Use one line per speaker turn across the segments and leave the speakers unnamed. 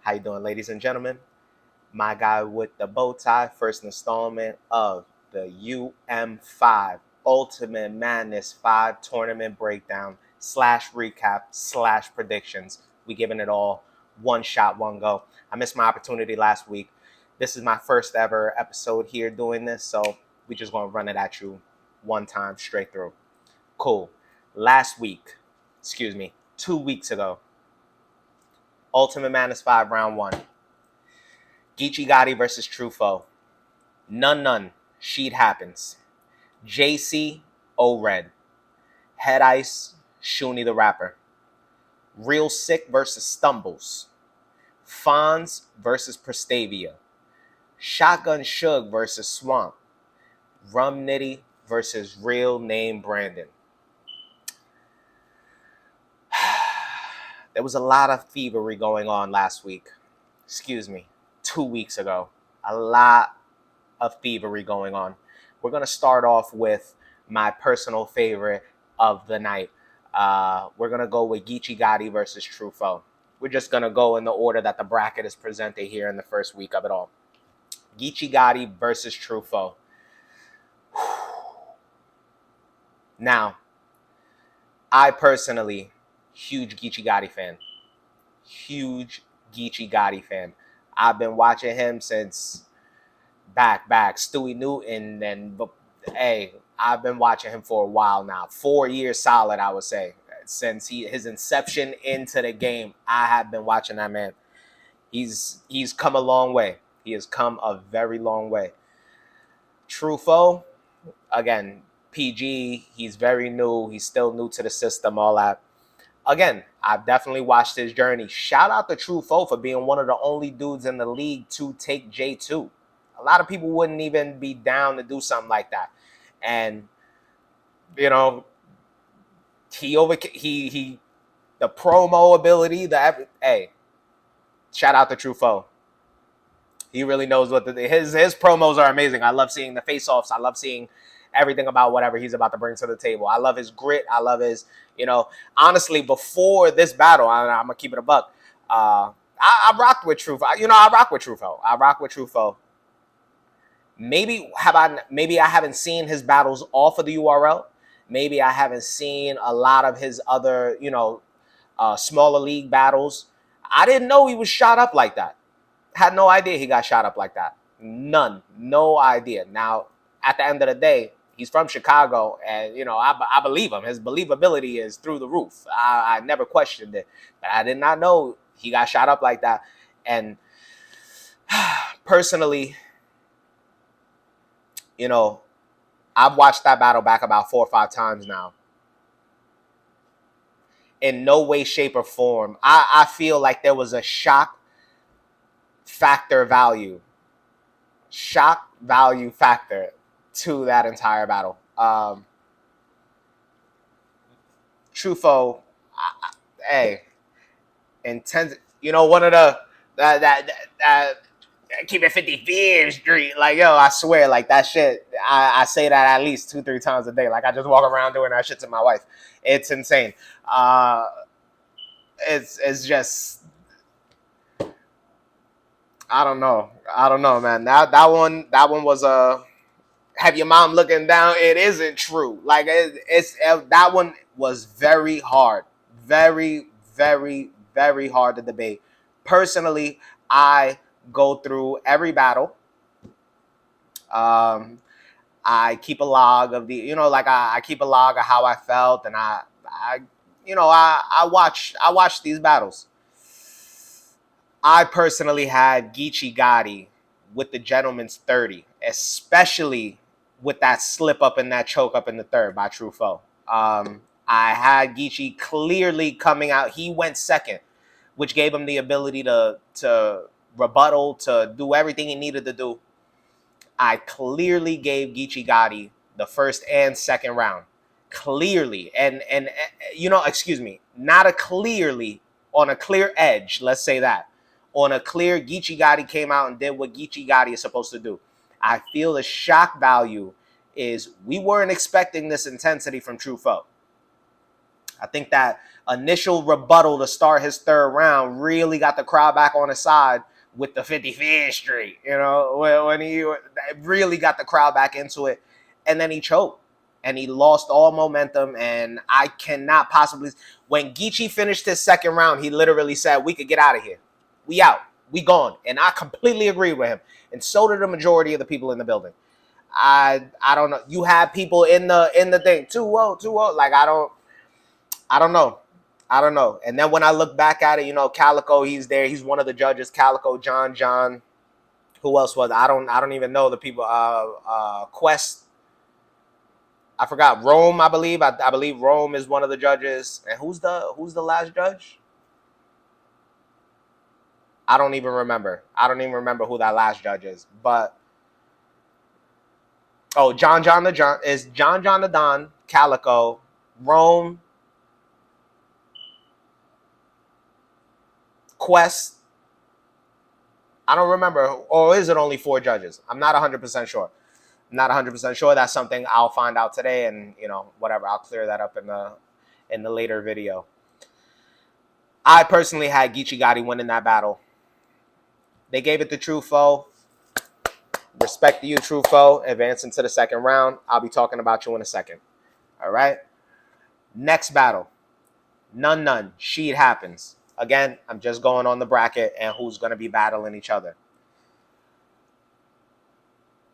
How you doing, ladies and gentlemen? My guy with the bow tie, first installment of the UM5 Ultimate Madness 5 tournament breakdown / recap / predictions. We giving it all one shot, one go. I missed my opportunity last week. This is my first ever episode here doing this, so we just gonna run it at you one time straight through. Cool. Last week, 2 weeks ago, Ultimate Madness 5 round 1. Gichigati versus Trufo. None. Sheet happens. JC, O-Red. Head Ice, Shoony the Rapper. Real Sick versus Stumbles. Fonz versus Prestavia. Shotgun Shug versus Swamp. Rum Nitty versus Real Name Brandon. There was a lot of thievery going on last week. 2 weeks ago. A lot of thievery going on. We're going to start off with my personal favorite of the night. We're going to go with Gichigati versus Trufo. We're just going to go in the order that the bracket is presented here in the first week of it all. Gichigati versus Trufo. Now, I personally, huge Gichigati fan. I've been watching him since back Stewie Newton, and hey, I've been watching him for a while now. 4 years solid, I would say. Since his inception into the game, I have been watching that man. He's come a long way. He has come a very long way. Trufo, again, PG, he's very new. He's still new to the system, all that. Again, I've definitely watched his journey. Shout out to Trufo for being one of the only dudes in the league to take J2. A lot of people wouldn't even be down to do something like that. And, you know, the promo ability, hey, shout out to Trufo. He really knows what his promos are amazing. I love seeing the face-offs. I love seeing everything about whatever he's about to bring to the table. I love his grit. I love his, honestly, before this battle, I'm going to keep it a buck. I rocked with Trufo. I rock with Trufo. Maybe I haven't seen his battles off of the URL. Maybe I haven't seen a lot of his other, smaller league battles. I didn't know he was shot up like that. Had no idea he got shot up like that. None. No idea. Now, at the end of the day, he's from Chicago, and, I believe him. His believability is through the roof. I never questioned it. But I did not know he got shot up like that. And personally, I've watched that battle back about 4 or 5 times now. In no way, shape, or form, I feel like there was a shock value factor to that entire battle. Trufo, hey, intense. One of the that keep it 55th Street. Like, yo, I swear, like that shit. I say that at least 2-3 times a day. Like, I just walk around doing that shit to my wife. It's insane. It's just, I don't know, man. That one was a have your mom looking down. It isn't true. Like, that one was very hard, very, very, very hard to debate. Personally, I go through every battle. I keep a log of the, I keep a log of how I felt, and I watch these battles. I personally had Gichigati with the gentleman's 30, especially with that slip up and that choke up in the third by Trufo. I had Gichi clearly coming out. He went second, which gave him the ability to rebuttal, to do everything he needed to do. I clearly gave Gichigati the first and second round. Clearly. And not a clearly, on a clear edge, let's say that. On a clear, Gichigati came out and did what Gichigati is supposed to do. I feel the shock value is we weren't expecting this intensity from Trufo. I think that initial rebuttal to start his third round really got the crowd back on his side with the 55th Street, you know, when he really got the crowd back into it. And then he choked and he lost all momentum. And I cannot possibly, when Gichi finished his second round, he literally said, we could get out of here. We out. We gone. And I completely agree with him. And so did the majority of the people in the building. I don't know. You have people in the thing 2-0. Like I don't know. And then when I look back at it, you know, Calico, he's there. He's one of the judges. Calico, John. Who else was? I don't even know the people. Quest. I forgot. Rome, I believe. I believe Rome is one of the judges. And who's the last judge? I don't even remember. Who that last judge is. But John the Don, Calico, Rome, Quest. I don't remember. Or is it only 4 judges? I'm not 100% sure. That's something I'll find out today, and you know, whatever. I'll clear that up in the later video. I personally had Gichigati winning that battle. They gave it to Trufo. Respect to you, Trufo. Advancing to the second round. I'll be talking about you in a second. All right. Next battle. None. Sheet happens. Again, I'm just going on the bracket and who's going to be battling each other.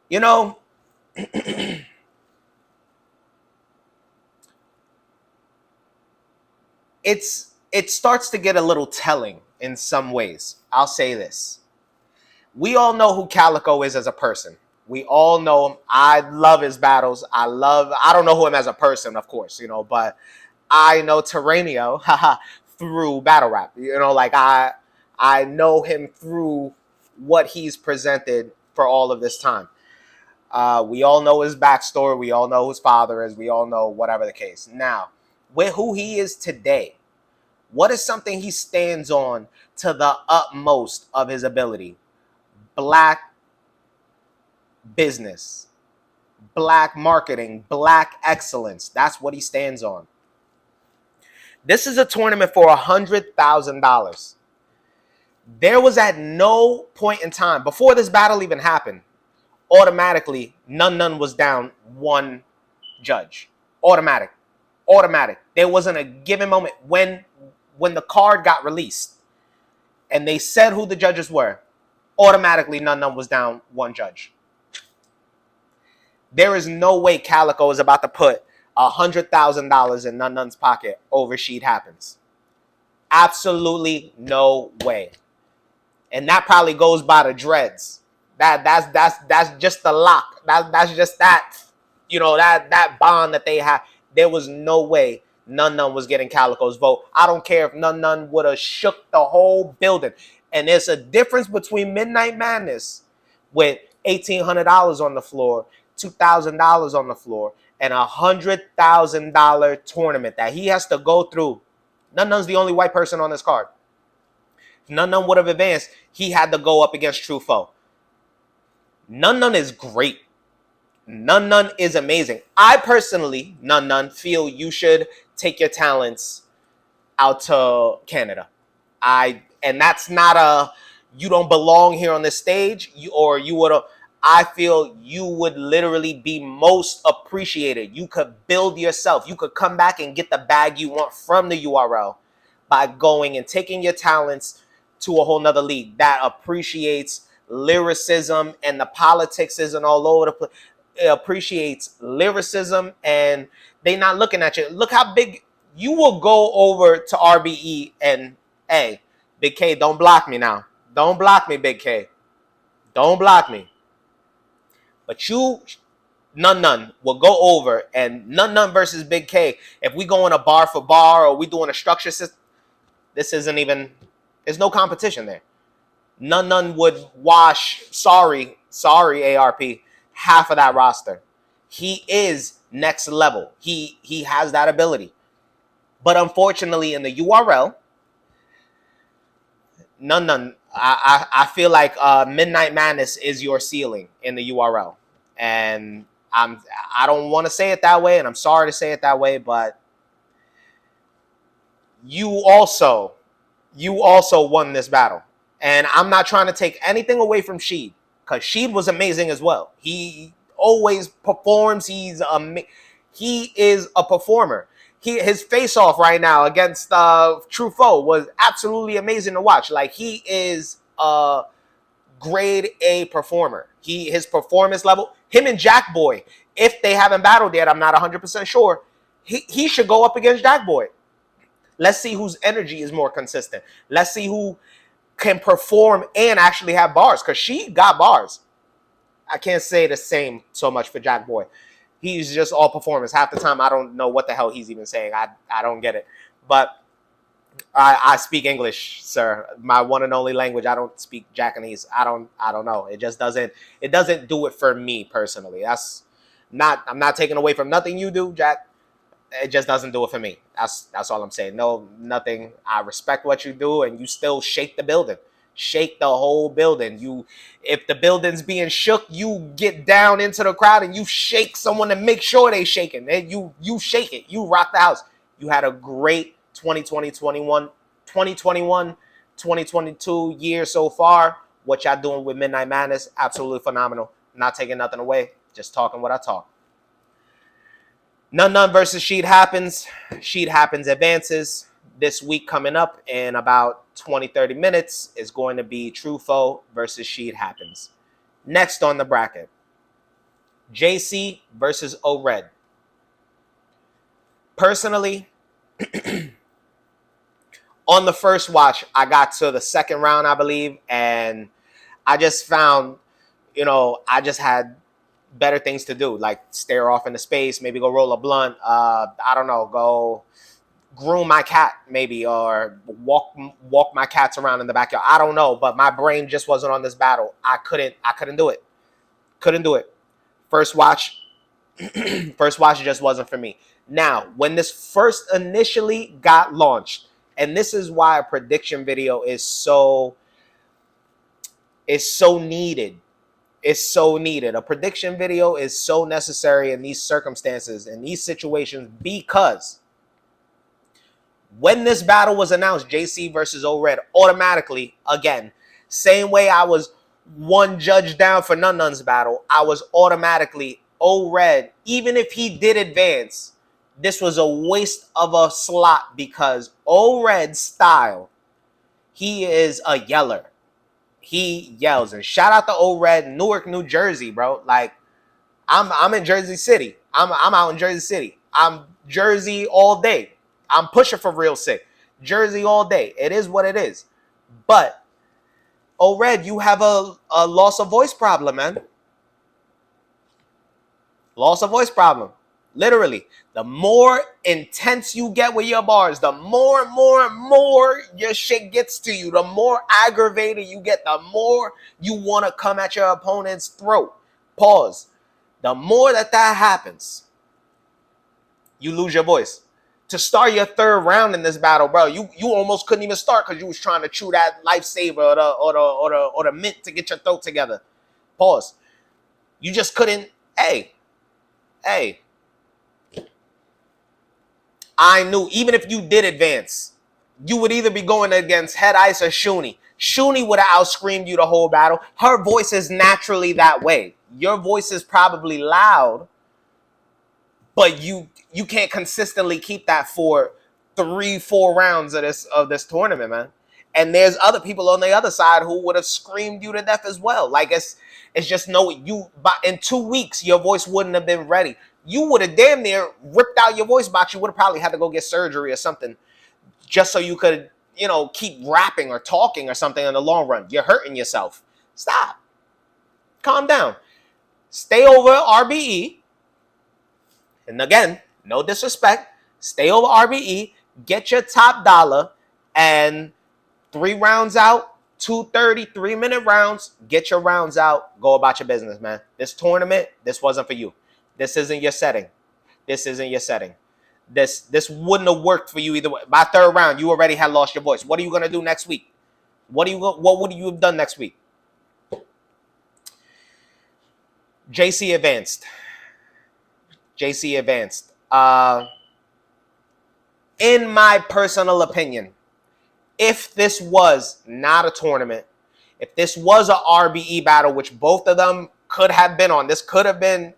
You know, it starts to get a little telling in some ways. I'll say this. We all know who Calico is as a person. We all know him. I love his battles. I don't know him as a person, of course, you know, but I know Terranio through battle rap. You know, like I know him through what he's presented for all of this time. We all know his backstory. We all know who his father is. We all know whatever the case. Now, with who he is today, what is something he stands on to the utmost of his ability? Black business, black marketing, black excellence. That's what he stands on. This is a tournament for $100,000. There was at no point in time, before this battle even happened, automatically, none was down one judge. Automatic. There wasn't a given moment when the card got released and they said who the judges were. Automatically, none was down one judge. There is no way Calico is about to put $100,000 in none's pocket over Sheet happens. Absolutely no way. And that probably goes by the dreads. That's just the lock. That's just that, you know, that bond that they have. There was no way none was getting Calico's vote. I don't care if none would have shook the whole building. And there's a difference between Midnight Madness with $1,800 on the floor, $2,000 on the floor, and $100,000 tournament that he has to go through. None's the only white person on this card. If none would have advanced, he had to go up against Trufo. None is great. None is amazing. I personally, none, feel you should take your talents out to Canada. And that's not a you don't belong here on this stage, I feel you would literally be most appreciated. You could build yourself. You could come back and get the bag you want from the URL by going and taking your talents to a whole nother league that appreciates lyricism, and the politics isn't all over the place. It appreciates lyricism, and they not looking at you. Look how big you will go over to RBE and, hey, Big K, don't block me now. Don't block me, Big K. Don't block me. But you, none will go over, and none versus Big K. If we go in a bar for bar or we doing a structure system, this isn't even, there's no competition there. None would wash, sorry, ARP, half of that roster. He is next level. He has that ability. But unfortunately, in the URL, none. I feel like Midnight Madness is your ceiling in the URL, and I don't want to say it that way, and I'm sorry to say it that way, but you also won this battle. And I'm not trying to take anything away from Sheed, because Sheed was amazing as well. He always performs. He is a performer. His face off right now against Trufo was absolutely amazing to watch. Like, he is a grade A performer. His performance level, him and Jack Boy, if they haven't battled yet, I'm not 100% sure. He should go up against Jack Boy. Let's see whose energy is more consistent. Let's see who can perform and actually have bars, because she got bars. I can't say the same so much for Jack Boy. He's just all performance. Half the time, I don't know what the hell he's even saying. I don't get it. But I speak English, sir. My one and only language. I don't speak Japanese. I don't know. It just doesn't do it for me personally. I'm not taking away from nothing you do, Jack. It just doesn't do it for me. That's all I'm saying. No, nothing. I respect what you do, and you still shake the building. Shake the whole building. If the building's being shook, you get down into the crowd and you shake someone to make sure they shaking. And you shake it. You rock the house. You had a great 2021, 2022 year so far. What y'all doing with Midnight Madness? Absolutely phenomenal. Not taking nothing away. Just talking what I talk. None versus Sheed happens. Sheed happens advances. This week coming up in about 20-30 minutes is going to be Trufo versus Sheed happens. Next on the bracket, JC versus O-Red. Personally, on the first watch, I got to the second round, I believe, and I just found, I just had better things to do, like stare off into space, maybe go roll a blunt, I don't know, go groom my cat maybe, or walk my cats around in the backyard. I don't know, but my brain just wasn't on this battle. I couldn't do it. Couldn't do it. First watch just wasn't for me. Now, when this first initially got launched, and this is why a prediction video is so needed. It's so needed. A prediction video is so necessary in these circumstances, in these situations, because when this battle was announced, JC versus O-Red, automatically, again, same way I was one judge down for Nun's battle, I was automatically O-Red. Even if he did advance, this was a waste of a slot, because O-Red's style, he is a yeller. He yells. And shout out to O-Red, Newark, New Jersey, bro. Like, I'm in Jersey City. I'm out in Jersey City. I'm Jersey all day. I'm pushing for real sick. Jersey all day. It is what it is. But O-Red, you have a loss of voice problem, man. Loss of voice problem. Literally. The more intense you get with your bars, the more your shit gets to you. The more aggravated you get, the more you want to come at your opponent's throat. Pause. The more that happens, you lose your voice. To start your third round in this battle, bro, you almost couldn't even start because you was trying to chew that lifesaver or the mint to get your throat together. Pause. You just couldn't. Hey. I knew even if you did advance, you would either be going against Head Ice or Shoony. Shoony would have outscreamed you the whole battle. Her voice is naturally that way. Your voice is probably loud, but you can't consistently keep that for 3-4 rounds of this tournament, man. And there's other people on the other side who would have screamed you to death as well. Like, it's just but in 2 weeks your voice wouldn't have been ready. You would have damn near ripped out your voice box. You would have probably had to go get surgery or something just so you could, keep rapping or talking or something in the long run. You're hurting yourself. Stop. Calm down. Stay over RBE. And again, no disrespect. Stay over RBE. Get your top dollar. And 3 rounds out. 2:30, 3-minute rounds. Get your rounds out. Go about your business, man. This tournament, this wasn't for you. This isn't your setting. This wouldn't have worked for you either way. By 3rd round, you already had lost your voice. What are you going to do next week? What would you have done next week? JC advanced. in my personal opinion, if this was not a tournament, if this was a RBE battle, which both of them could have been on, this could have been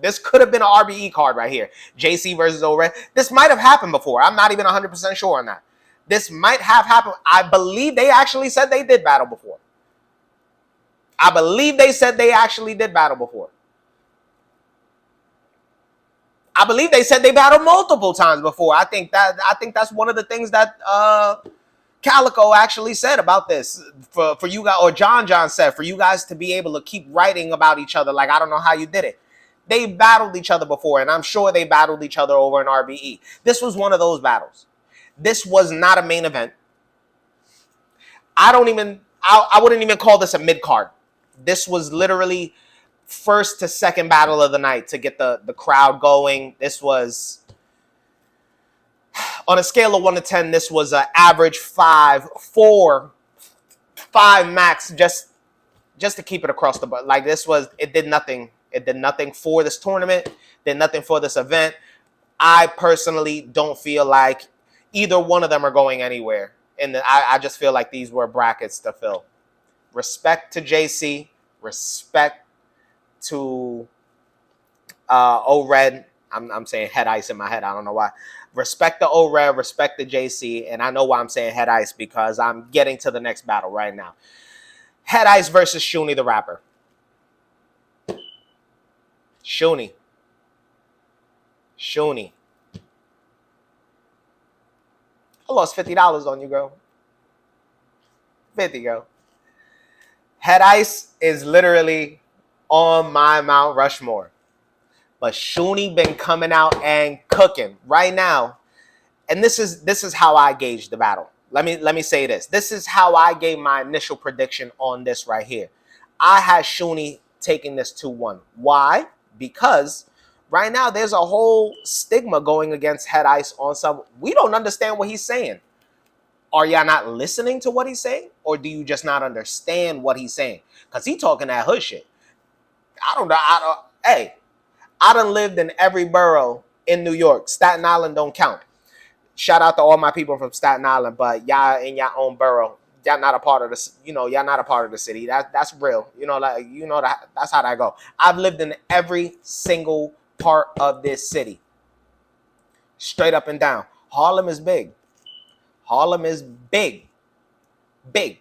an RBE card right here. JC versus O-Red. This might have happened before. I'm not even 100% sure on that. This might have happened. I believe they actually said they did battle before. I believe they said they actually did battle before. I believe they said they battled multiple times before. I think that's one of the things that Calico actually said about this for you guys, or John said for you guys to be able to keep writing about each other. Like, I don't know how you did it. They battled each other before, and I'm sure they battled each other over an RBE. This was one of those battles. This was not a main event. I wouldn't even call this a mid card. This was literally first to second battle of the night to get the crowd going. This was, on a scale of 1 to 10, this was an average 5 max, just to keep it across the board. Like, it did nothing. It did nothing for this tournament, did nothing for this event. I personally don't feel like either one of them are going anywhere. And I just feel like these were brackets to fill. Respect to JC, respect to O-Red. I'm saying Head Ice in my head. I don't know why. Respect to O-Red, respect to JC. And I know why I'm saying Head Ice, because I'm getting to the next battle right now. Head Ice versus Shoony the rapper. Shoony. I lost $50 on you, girl. 50, girl. Head Ice is literally on my Mount Rushmore. But Shoony been coming out and cooking right now. And this is how I gauge the battle. Let me say this. This is how I gave my initial prediction on this right here. I had Shoony taking this 2-1. Why? Because right now there's a whole stigma going against Head Ice on some. We don't understand what he's saying. Are y'all not listening to what he's saying? Or do you just not understand what he's saying? Because he talking that hood shit. I don't know. Hey, I done lived in every borough in New York. Staten Island don't count. Shout out to all my people from Staten Island, but y'all in your own borough. Y'all not a part of the, y'all not a part of the city. That's real. That's how that go. I've lived in every single part of this city. Straight up and down. Harlem is big. Harlem is big. Big.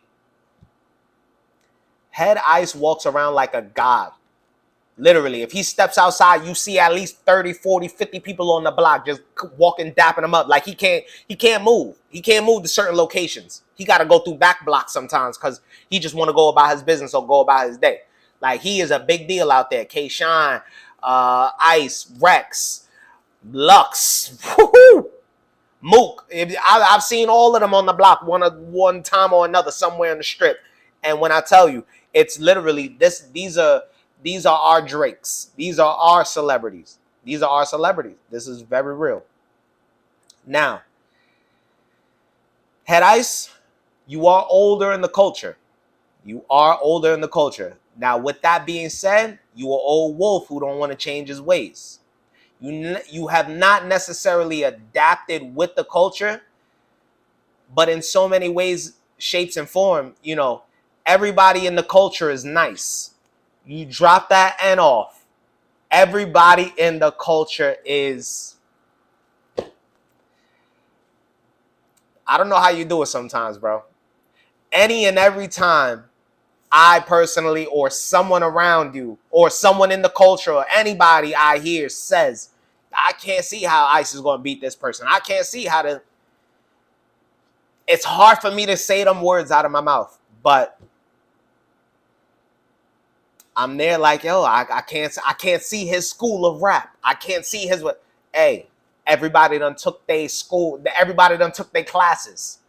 Head Ice walks around like a god. Literally, if he steps outside, you see at least 30, 40, 50 people on the block just walking, dapping him up. Like, he can't move. He can't move to certain locations. He got to go through back blocks sometimes because he just want to go about his business or go about his day. Like, he is a big deal out there. K-Shine, Ice, Rex, Lux, Mook. I've seen all of them on the block one time or another somewhere in the strip. And when I tell you, it's literally these are our Drakes. These are our celebrities. These are our celebrities. This is very real. Now, Head Ice, you are older in the culture. You are older in the culture. Now, with that being said, you are old wolf who don't want to change his ways. You have not necessarily adapted with the culture, but in so many ways, shapes, and form, everybody in the culture is nice. You drop that N off. Everybody in the culture is... I don't know how you do it sometimes, bro. Any and every time I personally, or someone around you, or someone in the culture, or anybody I hear says, I can't see how Ice is going to beat this person. I can't see how to... It's hard for me to say them words out of my mouth, but I'm there like, yo, I can't see his school of rap. I can't see his... Hey, everybody done took their school. Everybody done took their classes.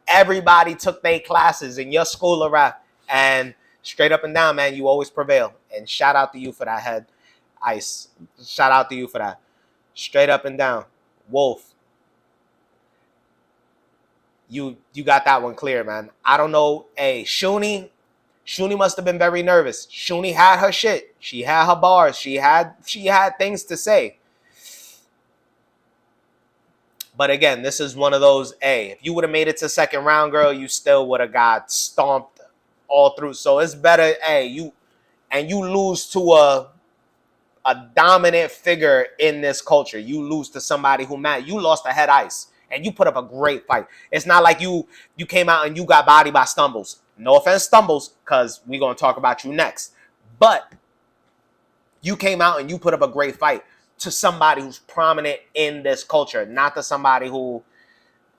Everybody took their classes in your school of rap. And straight up and down, man, you always prevail. And shout out to you for that, Head Ice. Shout out to you for that. Straight up and down. Wolf. You got that one clear, man. I don't know. Hey, Shoony must have been very nervous. Shoony had her shit. She had her bars. She had things to say. But again, this is one of those, hey, if you would have made it to second round, girl, you still would have got stomped all through. So it's better, hey, you lose to a dominant figure in this culture. You lose to somebody who, man, you lost to Head Ice and you put up a great fight. It's not like you came out and you got bodied by Stumbles. No offense, Stumbles, because we're going to talk about you next. But you came out and you put up a great fight to somebody who's prominent in this culture, not to somebody who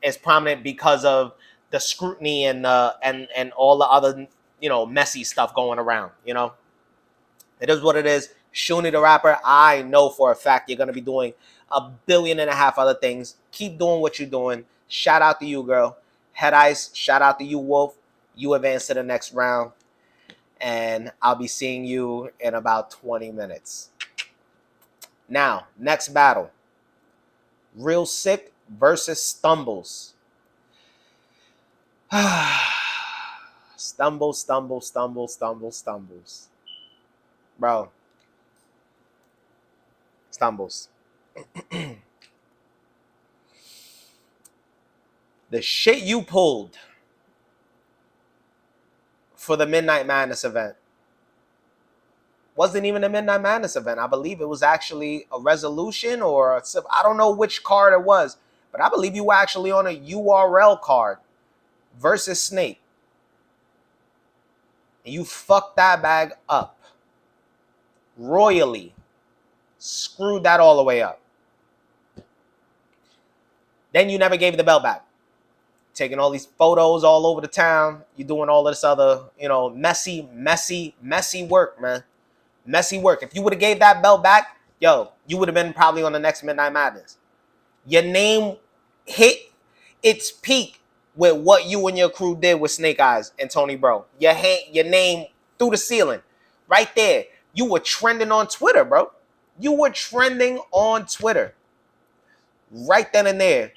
is prominent because of the scrutiny and all the other, messy stuff going around, It is what it is. Shoony the rapper, I know for a fact you're going to be doing 1.5 billion other things. Keep doing what you're doing. Shout out to you, girl. Head Ice, shout out to you, Wolf. You advance to the next round. And I'll be seeing you in about 20 minutes. Now, next battle. Real Sick versus Stumbles. Stumbles. Bro. Stumbles. The shit you pulled for the Midnight Madness event wasn't even a Midnight Madness event. I believe it was actually a resolution or I don't know which card it was, but I believe you were actually on a URL card versus Snake. And you fucked that bag up royally. Screwed that all the way up. Then you never gave the belt back. Taking all these photos all over the town. You're doing all this other, messy work, man. Messy work. If you would have gave that belt back, yo, you would have been probably on the next Midnight Madness. Your name hit its peak with what you and your crew did with Snake Eyes and Tony Bro. Your name through the ceiling. Right there. You were trending on Twitter, bro. You were trending on Twitter. Right then and there.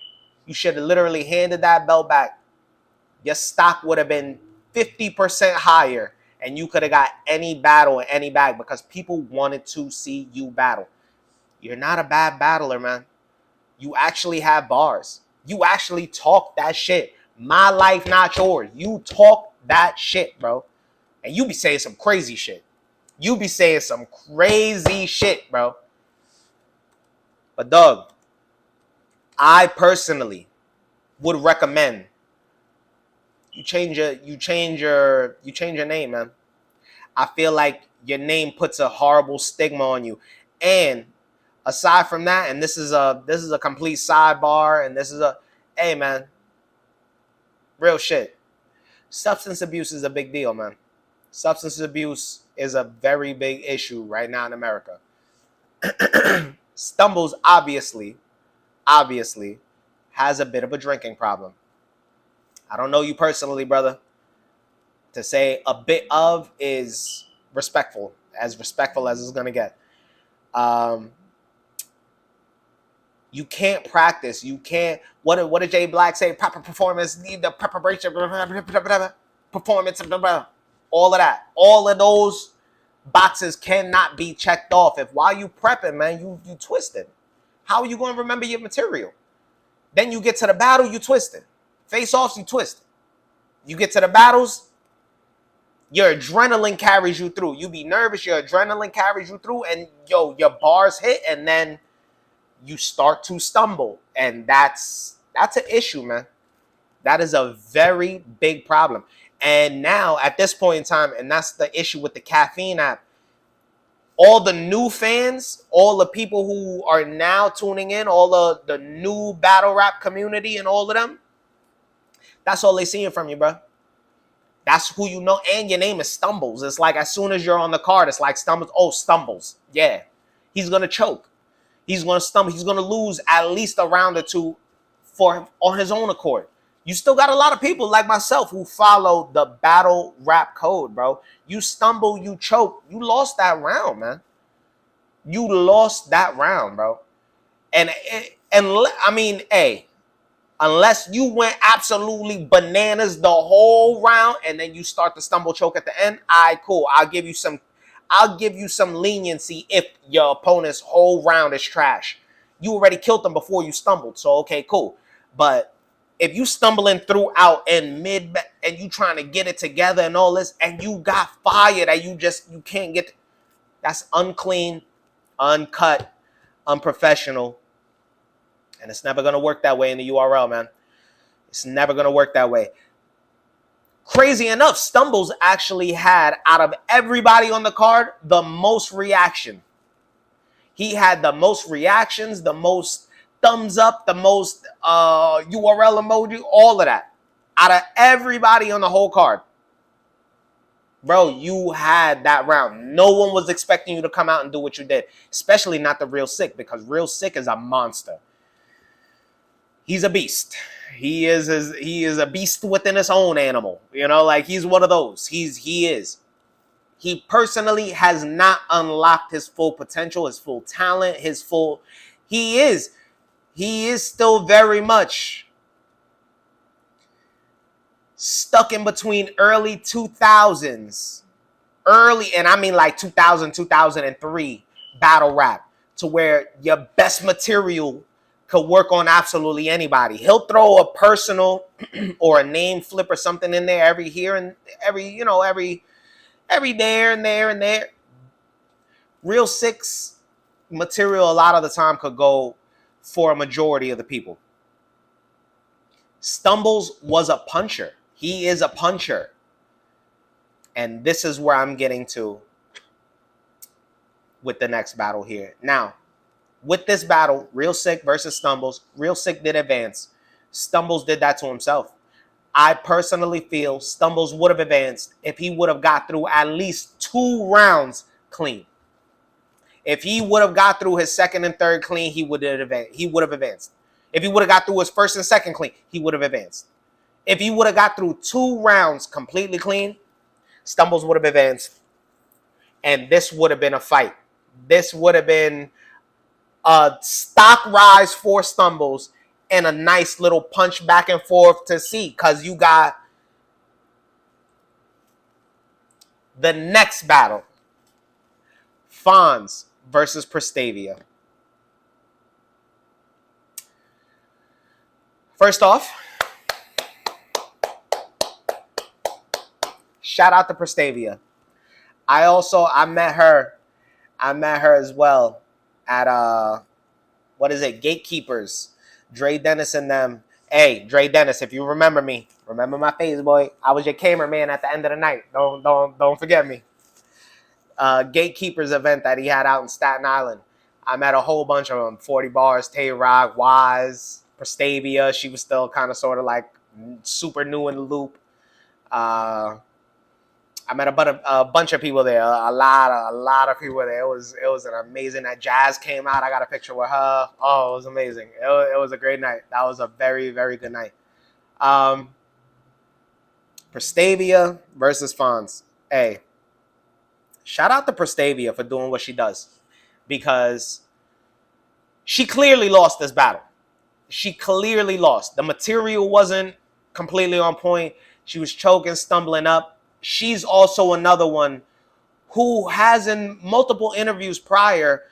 You should have literally handed that belt back. Your stock would have been 50% higher. And you could have got any battle in any bag because people wanted to see you battle. You're not a bad battler, man. You actually have bars. You actually talk that shit. My life, not yours. You talk that shit, bro. And you be saying some crazy shit. You be saying some crazy shit, bro. But dog, I personally would recommend you change your name, man. I feel like your name puts a horrible stigma on you. And aside from that, and this is a complete sidebar, and hey man, real shit. Substance abuse is a big deal, man. Substance abuse is a very big issue right now in America. Stumbles obviously has a bit of a drinking problem. I don't know you personally, brother. To say a bit of is respectful as it's going to get. You can't practice. You can't. What did Jay Black say? Proper performance, need the preparation, performance, all of that. All of those boxes cannot be checked off. If while you prepping, man, you twisted. How are you going to remember your material? Then you get to the battle, you twisted. Face-offs, you twisted. You get to the battles, your adrenaline carries you through. You be nervous, your adrenaline carries you through, and your bars hit, and then you start to stumble. And that's an issue, man. That is a very big problem. And now, at this point in time, and that's the issue with the caffeine app, all the new fans, all the people who are now tuning in, all the new battle rap community and all of them, that's all they seeing from you, bro. That's who you know, and your name is Stumbles. It's like as soon as you're on the card, it's like Stumbles. Oh, Stumbles. Yeah. He's going to choke. He's going to stumble. He's going to lose at least a round or two on his own accord. You still got a lot of people like myself who follow the battle rap code, bro. You stumble, you choke. You lost that round, man. You lost that round, bro. And I mean, hey, unless you went absolutely bananas the whole round and then you start to stumble choke at the end, all right, cool. I'll give you some leniency if your opponent's whole round is trash. you already killed them before you stumbled. So, okay, cool. But if you stumbling throughout and mid and you trying to get it together and all this, and you got fire that you can't get, that's unclean, uncut, unprofessional. And it's never going to work that way in the URL, man. It's never going to work that way. Crazy enough, Stumbles actually had, out of everybody on the card, the most reaction. He had the most reactions, the most thumbs up, the most URL emoji, all of that. Out of everybody on the whole card. Bro, you had that round. No one was expecting you to come out and do what you did. Especially not the Real Sick, because Real Sick is a monster. He's a beast. He is a beast within his own animal. You know, like he's one of those. He is. He personally has not unlocked his full potential, his full talent, he is still very much stuck in between early 2000s, and I mean like 2000, 2003 battle rap, to where your best material could work on absolutely anybody. He'll throw a personal or a name flip or something in there every here and every there and there and there. Real Sick's material a lot of the time could go for a majority of the people. Stumbles was a puncher. He is a puncher. And this is where I'm getting to with the next battle here. Now, with this battle, Real Sick versus Stumbles, Real Sick did advance. Stumbles did that to himself. I personally feel Stumbles would have advanced if he would have got through at least 2 rounds clean. If he would have got through his second and third clean, he would have advanced. If he would have got through his first and second clean, he would have advanced. If he would have got through 2 rounds completely clean, Stumbles would have advanced. And this would have been a fight. This would have been a stock rise for Stumbles and a nice little punch back and forth to see, because you got the next battle. Fonz versus Prestavia. First off, shout out to Prestavia. I met her as well at Gatekeepers. Dre Dennis and them. Hey, Dre Dennis, if you remember me, remember my face, boy. I was your cameraman at the end of the night. Don't forget me. Gatekeepers event that he had out in Staten Island. I met a whole bunch of them. 40 Bars, Tay Rock, Wise, Prestavia. She was still kind of sort of like super new in the loop. I met a bunch of people there. A lot of people there. It was an amazing night. Jazz came out. I got a picture with her. Oh, it was amazing. It was a great night. That was a very, very good night. Prestavia versus Fawns. Hey, shout out to Prestavia for doing what she does, because she clearly lost this battle. She clearly lost. The material wasn't completely on point. She was choking, stumbling up. She's also another one who has, in multiple interviews prior,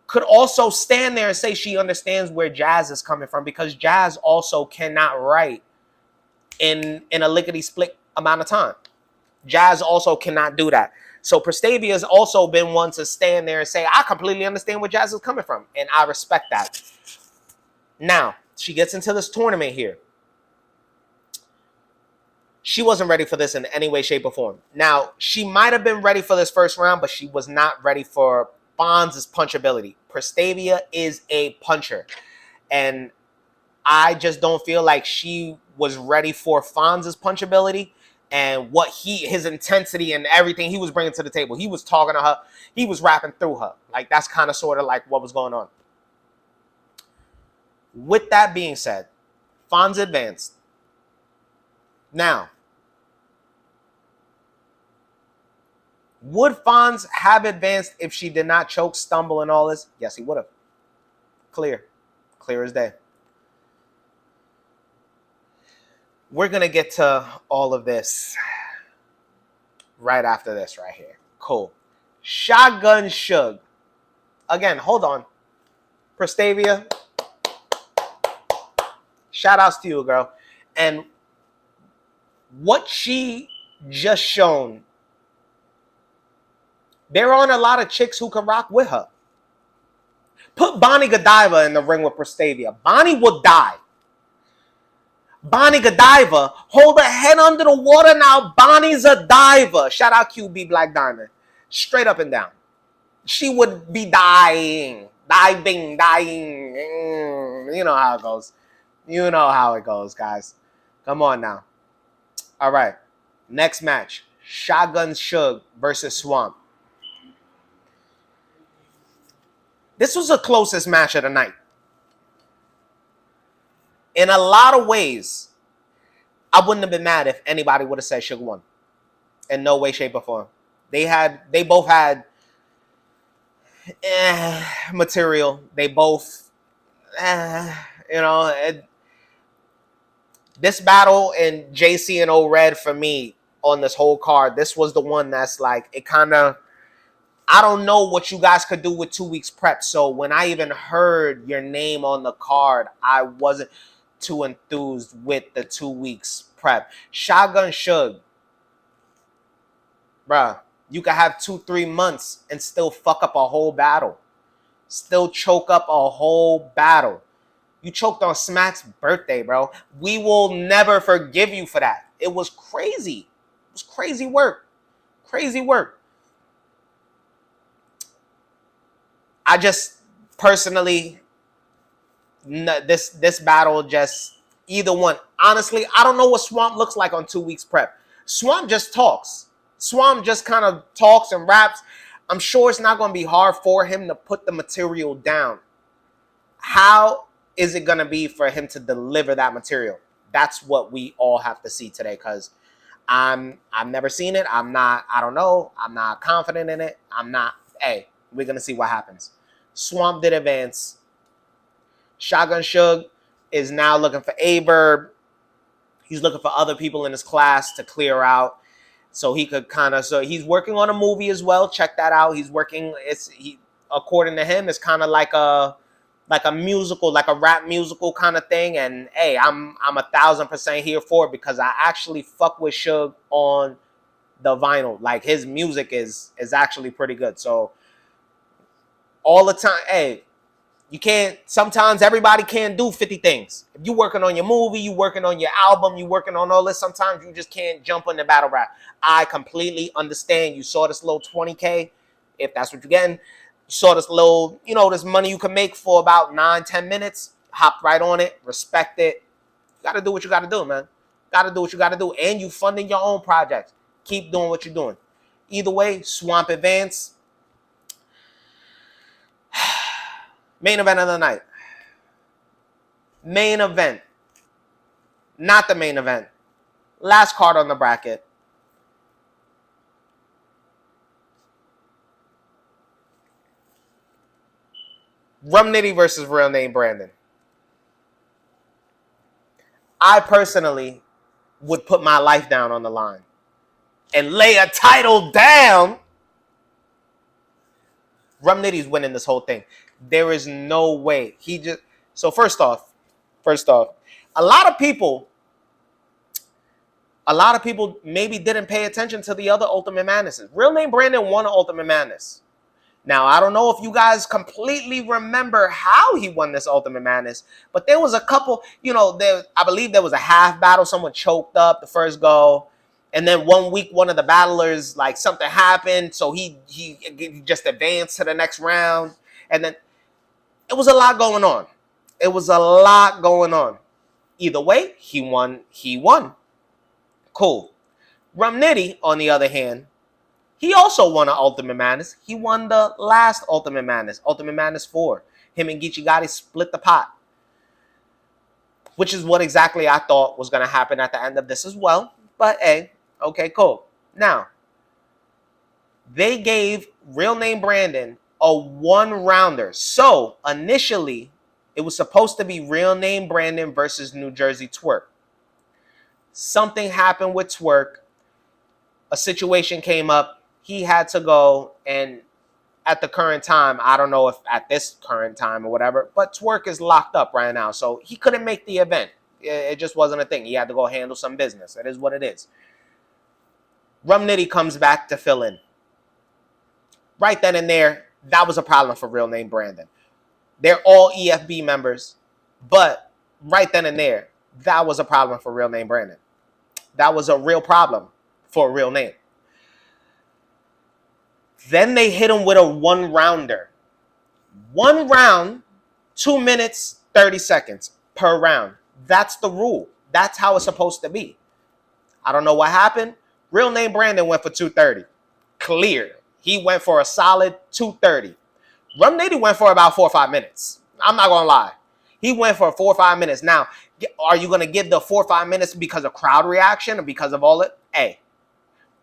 could also stand there and say she understands where Jazz is coming from, because Jazz also cannot write in a lickety-split amount of time. Jazz also cannot do that. So Prestavia has also been one to stand there and say, I completely understand where Jazz is coming from, and I respect that. Now, she gets into this tournament here. She wasn't ready for this in any way, shape, or form. Now, she might have been ready for this first round, but she was not ready for Fonz' punchability. Prestavia is a puncher. And I just don't feel like she was ready for Fonz' punchability and what his intensity and everything he was bringing to the table. He was talking to her. He was rapping through her. Like, that's kind of sort of like what was going on. With that being said, Fonz advanced. Now, would Fonz have advanced if she did not choke, stumble, and all this? Yes, he would have. Clear as day. We're going to get to all of this right after this right here. Cool. Shotgun Suge. Again, hold on. Prestavia, shout outs to you, girl. And what she just shown, there aren't a lot of chicks who can rock with her. Put Bonnie Godiva in the ring with Prestavia. Bonnie will die. Bonnie Godiva, hold her head under the water now. Bonnie's a diver. Shout out QB Black Diamond. Straight up and down. She would be dying. Diving, dying. You know how it goes. You know how it goes, guys. Come on now. All right. Next match. Shotgun Suge versus Swamp. This was the closest match of the night. In a lot of ways, I wouldn't have been mad if anybody would have said Suge won. In no way, shape, or form. They both had material. They both, this battle in JC and O-Red for me on this whole card, this was the one that's like, it kind of, I don't know what you guys could do with 2 weeks prep. So when I even heard your name on the card, I wasn't too enthused with the 2 weeks prep. Shotgun Suge, bruh, you could have 2-3 months and still fuck up a whole battle. Still choke up a whole battle. You choked on Smack's birthday, bro. We will never forgive you for that. It was crazy. It was crazy work. Crazy work. I just personally, this battle just either one. Honestly, I don't know what Swamp looks like on 2 weeks prep. Swamp just talks. Swamp just kind of talks and raps. I'm sure it's not going to be hard for him to put the material down. How is it going to be for him to deliver that material? That's what we all have to see today, because I've never seen it. I don't know. I'm not confident in it. Hey, we're going to see what happens. Swamp did advance. Shotgun Suge is now looking for A-Verb. He's looking for other people in his class to clear out, so he could so he's working on a movie as well. Check that out. He's working. According to him, it's kind of like a musical, like a rap musical kind of thing. And hey, I'm 1000% here for it, because I actually fuck with Suge on the vinyl. Like, his music is actually pretty good. So all the time, hey, you can't, sometimes everybody can't do 50 things. If you're working on your movie, you working on your album, you working on all this, sometimes you just can't jump on the battle rap. I completely understand. You saw this little 20K, if that's what you're getting. You saw this little, this money you can make for about 9-10 minutes. Hop right on it. Respect it. You got to do what you got to do, man. Got to do what you got to do. And you funding your own projects. Keep doing what you're doing. Either way, Swamp advance. Main event of the night. Main event. Not the main event. Last card on the bracket. Rum Nitty versus Real Name Brandon. I personally would put my life down on the line and lay a title down. Rum Nitty's winning this whole thing. There is no way. So first off, a lot of people maybe didn't pay attention to the other Ultimate Madnesses. Real Name Brandon won an Ultimate Madness. Now, I don't know if you guys completely remember how he won this Ultimate Madness, but there was a couple, I believe there was a half battle. Someone choked up the first go. And then 1 week, one of the battlers, like, something happened. So he just advanced to the next round. And then it was a lot going on. Either way, he won. Cool. Rum Nitty, on the other hand, he also won an Ultimate Madness. He won the last Ultimate Madness, Ultimate Madness 4. Him and Gichigati split the pot, which is what exactly I thought was going to happen at the end of this as well. But hey, okay, cool. Now, they gave Real Name Brandon a one-rounder. So, initially, it was supposed to be Real Name Brandon versus New Jersey Twerk. Something happened with Twerk. A situation came up. He had to go, and at the current time. I don't know if at this current time or whatever, but Twerk is locked up right now. So he couldn't make the event. It just wasn't a thing. He had to go handle some business. It is what it is. Rum Nitty comes back to fill in. Right then and there, that was a problem for Real Name Brandon. They're all EFB members, but right then and there, that was a problem for Real Name Brandon. That was a real problem for a Real Name. Then they hit him with a one-rounder. One round, 2 minutes, 30 seconds per round. That's the rule. That's how it's supposed to be. I don't know what happened. Real Name Brandon went for 230. Clear. He went for a solid 230. Rum Nitty went for about 4 or 5 minutes. I'm not going to lie. He went for 4 or 5 minutes. Now, are you going to give the 4 or 5 minutes because of crowd reaction or because of all it? Hey,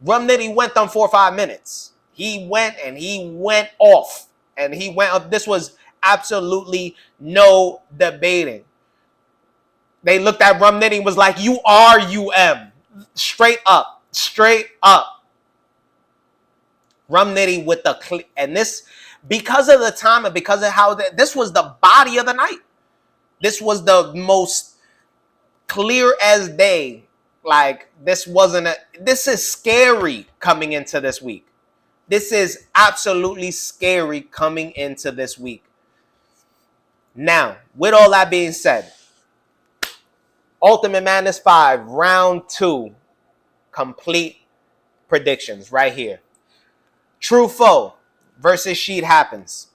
Rum Nitty went them 4 or 5 minutes. He went and he went off. And he went up. This was absolutely no debating. They looked at Rum Nitty and was like, you are UM. Straight up. Straight up. Rum Nitty with the... And this, because of the time and because of how... This was the body of the night. This was the most clear as day. Like, this wasn't a... This is scary coming into this week. This is absolutely scary coming into this week. Now, with all that being said, Ultimate Madness 5, Round 2, complete predictions right here. Trufo versus Sheet Happens.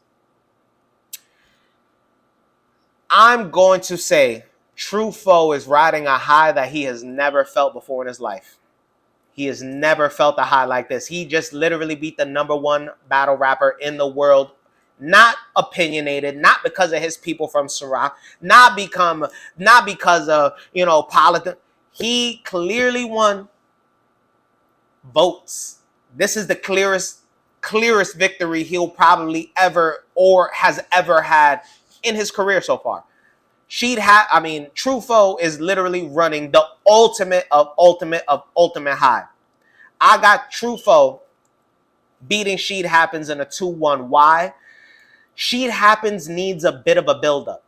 I'm going to say Trufo is riding a high that he has never felt before in his life. He has never felt a high like this. He just literally beat the #1 battle rapper in the world. Not opinionated, not because of his people from Ciroc, not because of, politics. He clearly won votes. This is the clearest victory he'll probably ever or has ever had in his career so far. Trufo is literally running the ultimate high. I got Trufo beating Sheet Happens in a 2-1. Why? Sheet Happens needs a bit of a buildup.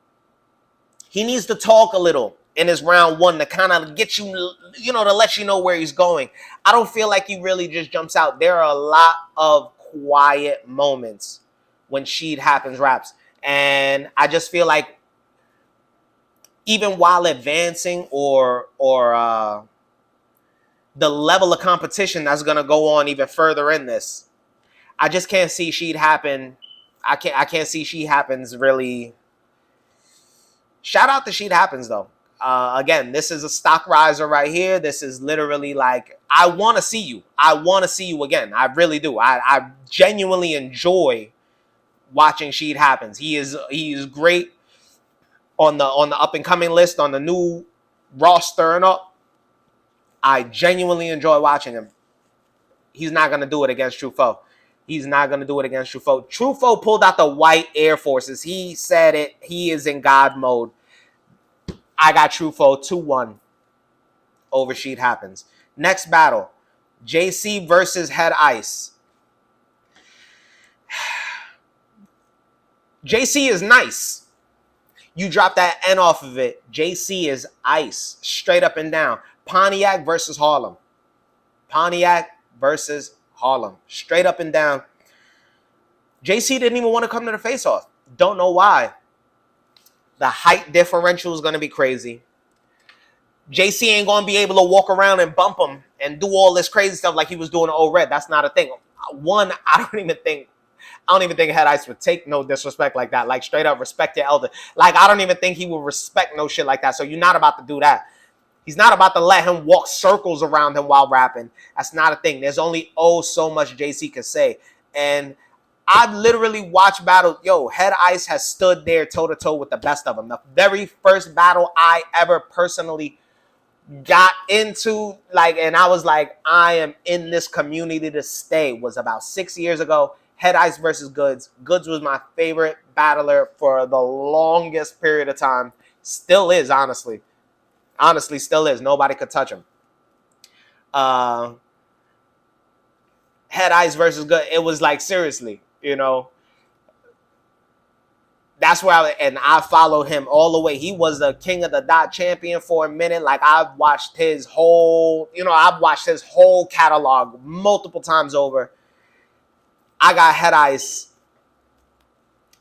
He needs to talk a little in his round 1 to kind of get you, to let you know where he's going. I don't feel like he really just jumps out. There are a lot of quiet moments when Sheet Happens raps. And I just feel like even while advancing or the level of competition that's going to go on even further in this, I just can't see Sheet Happen. I can't see Sheet Happens really. Shout out to Sheet Happens, though. Again, this is a stock riser right here. This is literally like, I want to see you. I want to see you again. I really do. I genuinely enjoy watching Sheet Happens. He is great on the up and coming list, on the new roster and up. I genuinely enjoy watching him. He's not going to do it against Trufo. He's not going to do it against Trufo. Trufo pulled out the white Air Forces. He said it. He is in God mode. I got Trufo 2-1 over Sheet Happens. Next battle, JC versus Head Ice. JC is nice. You drop that N off of it. JC is ice. Straight up and down. Pontiac versus Harlem. Pontiac versus Harlem. Straight up and down. JC didn't even want to come to the face-off. Don't know why. The height differential is going to be crazy. JC ain't going to be able to walk around and bump him and do all this crazy stuff like he was doing to Old Red. That's not a thing. One, I don't even think Head Ice would take no disrespect like that. Like, straight up, respect your elder. Like, I don't even think he would respect no shit like that. So you're not about to do that. He's not about to let him walk circles around him while rapping. That's not a thing. There's only so much JC can say. And I've literally watched battle. Head Ice has stood there toe-to-toe with the best of them. The very first battle I ever personally got into, and I was like, I am in this community to stay, was about 6 years ago. Head Ice versus Goods. Goods was my favorite battler for the longest period of time. Still is, honestly. Honestly, still is. Nobody could touch him. Head Ice versus Goods. It was like, seriously. You know, that's where I followed him all the way. He was the King of the Dot champion for a minute. Like I've watched his whole, I've watched his whole catalog multiple times over. I got head ice.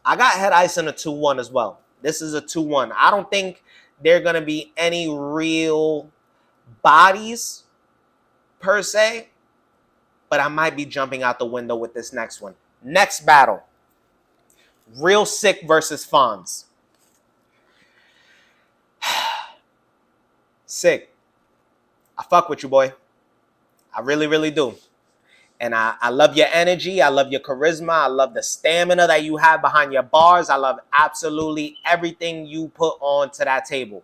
I got head ice in a 2-1 as well. This is a 2-1. I don't think there are going to be any real bodies per se, but I might be jumping out the window with this next one. Next battle. Real Sick versus Fonz. Sick. I fuck with you, boy. I really, really do. And I love your energy. I love your charisma. I love the stamina that you have behind your bars. I love absolutely everything you put onto that table.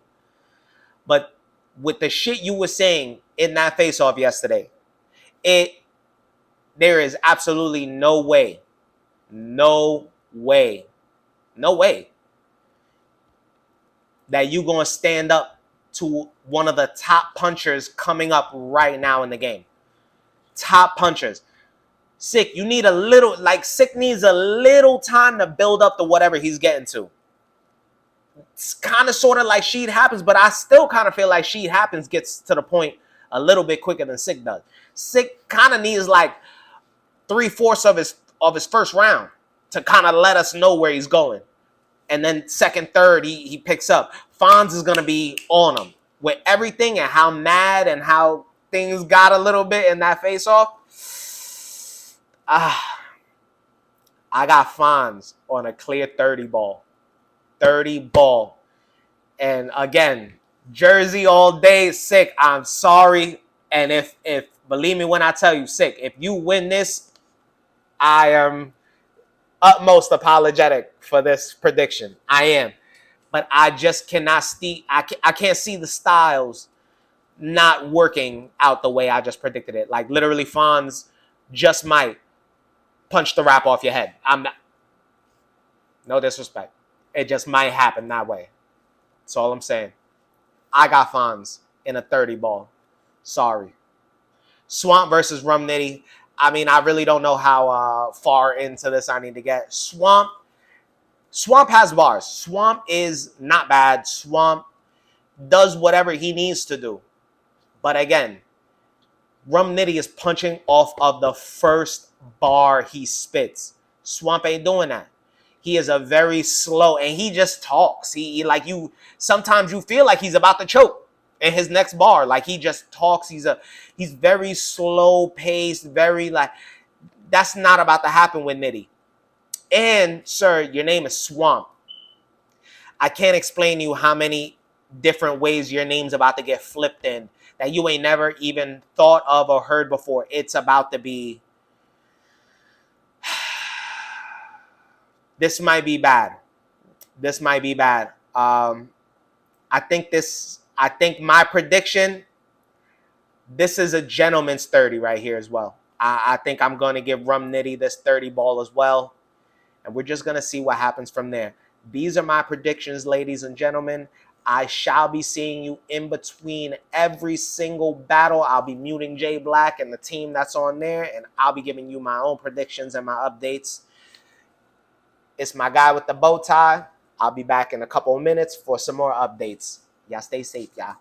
But with the shit you were saying in that face-off yesterday, there is absolutely no way that you going to stand up to one of the top punchers coming up right now in the game. Top punchers. Sick, you need a little, Sick needs a little time to build up to whatever he's getting to. It's kind of sort of like Sheet Happens, but I still kind of feel like Sheet Happens gets to the point a little bit quicker than Sick does. Sick kind of needs like 3/4 of his first round to kind of let us know where he's going. And then second, third, he picks up. Fonz is going to be on him with everything and how mad and how things got a little bit in that face-off. I got Fonz on a clear 30 ball. 30 ball. And again, Jersey all day, Sick. I'm sorry. And if believe me when I tell you, Sick, if you win this, I am utmost apologetic for this prediction. I am. But I just cannot see, I can't see the styles not working out the way I just predicted it. Like literally Fonz just might punch the wrap off your head. I'm not, no disrespect. It just might happen that way. That's all I'm saying. I got Fonz in a 30 ball. Sorry. Swamp versus Rum Nitty. I mean, I really don't know how far into this I need to get. Swamp has bars. Swamp is not bad. Swamp does whatever he needs to do. But again, Rum Nitty is punching off of the first bar he spits. Swamp ain't doing that. He is a very slow, and he just talks. He like you. Sometimes you feel like he's about to choke in his next bar. Like he just talks. He's very slow paced. Very like that's not about to happen with Nitty. And sir, your name is Swamp. I can't explain to you how many different ways your name's about to get flipped in that you ain't never even thought of or heard before. It's about to be. This might be bad. This might be bad. I think my prediction, this is a gentleman's 30 right here as well. I think I'm going to give Rum Nitty this 30 ball as well. And we're just going to see what happens from there. These are my predictions, ladies and gentlemen. I shall be seeing you in between every single battle. I'll be muting Jay Black and the team that's on there. And I'll be giving you my own predictions and my updates. It's my guy with the bow tie. I'll be back in a couple of minutes for some more updates. Y'all stay safe, y'all.